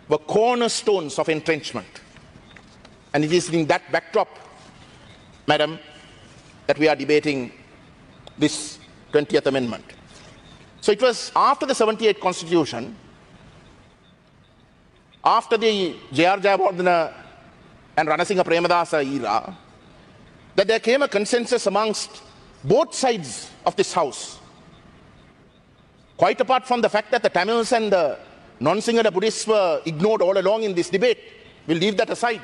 were cornerstones of entrenchment. And it is in that backdrop, Madam, that we are debating this 20th Amendment. So it was after the 78 Constitution, after the J.R. Jayawardena and Ranasinghe Premadasa era, that there came a consensus amongst both sides of this House. Quite apart from the fact that the Tamils and the non-Sinhala Buddhists were ignored all along in this debate, we'll leave that aside.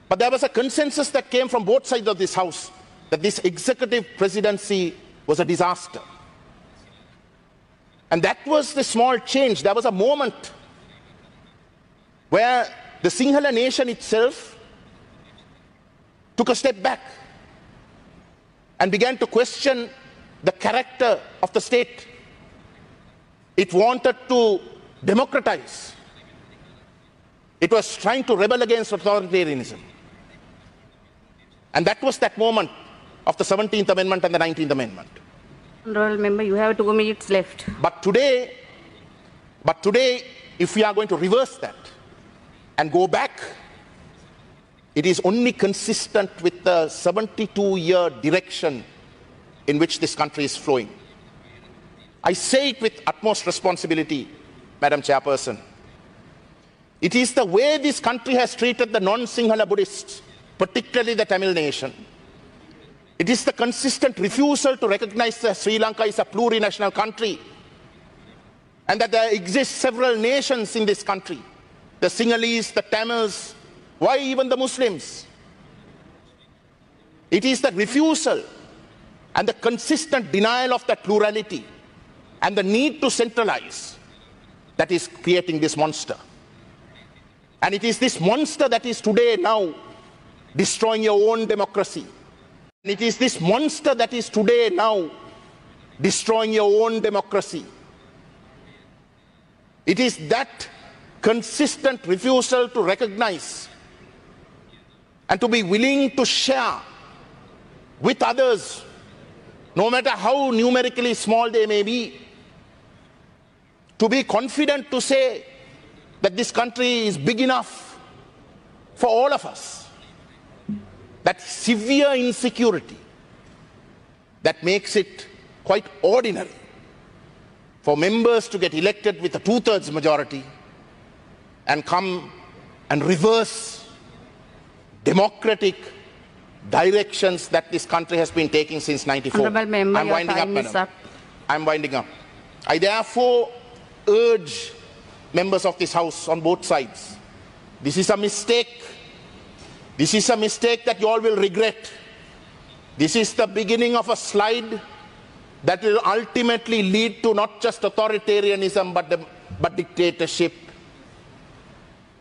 But there was a consensus that came from both sides of this House that this executive presidency was a disaster. And that was the small change. There was a moment where the Sinhala nation itself took a step back and began to question the character of the state. It wanted to democratize. It was trying to rebel against authoritarianism. And that was that moment of the 17th Amendment and the 19th Amendment. Honourable Member, you have 2 minutes left. But today, if we are going to reverse that and go back, it is only consistent with the 72-year direction in which this country is flowing. I say it with utmost responsibility, Madam Chairperson. It is the way this country has treated the non-Sinhala Buddhists, particularly the Tamil nation. It is the consistent refusal to recognize that Sri Lanka is a plurinational country and that there exist several nations in this country. The Sinhalese, the Tamils, why even the Muslims? It is the refusal and the consistent denial of that plurality and the need to centralize that is creating this monster. And it is this monster that is today now destroying your own democracy. And it is this monster that is today now destroying your own democracy. It is that consistent refusal to recognize and to be willing to share with others, no matter how numerically small they may be, to be confident to say that this country is big enough for all of us. That severe insecurity that makes it quite ordinary for members to get elected with a 2/3 majority and come and reverse democratic directions that this country has been taking since 94. Honourable Member, I'm winding up, Madam. I'm winding up. I therefore urge members of this House on both sides. This is a mistake. This is a mistake that you all will regret. This is the beginning of a slide that will ultimately lead to not just authoritarianism but dictatorship.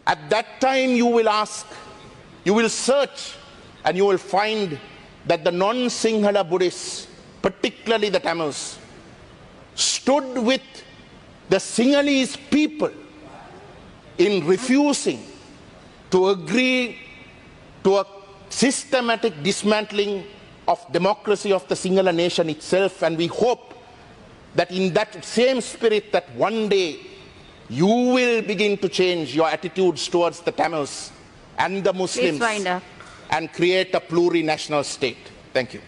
At that time you will ask, you will search, and you will find that the non-Sinhala Buddhists, particularly the Tamils, stood with the Sinhalese people in refusing to agree to a systematic dismantling of democracy of the Sinhala nation itself, and we hope that in that same spirit that one day you will begin to change your attitudes towards the Tamils and the Muslims and create a plurinational state. Thank you.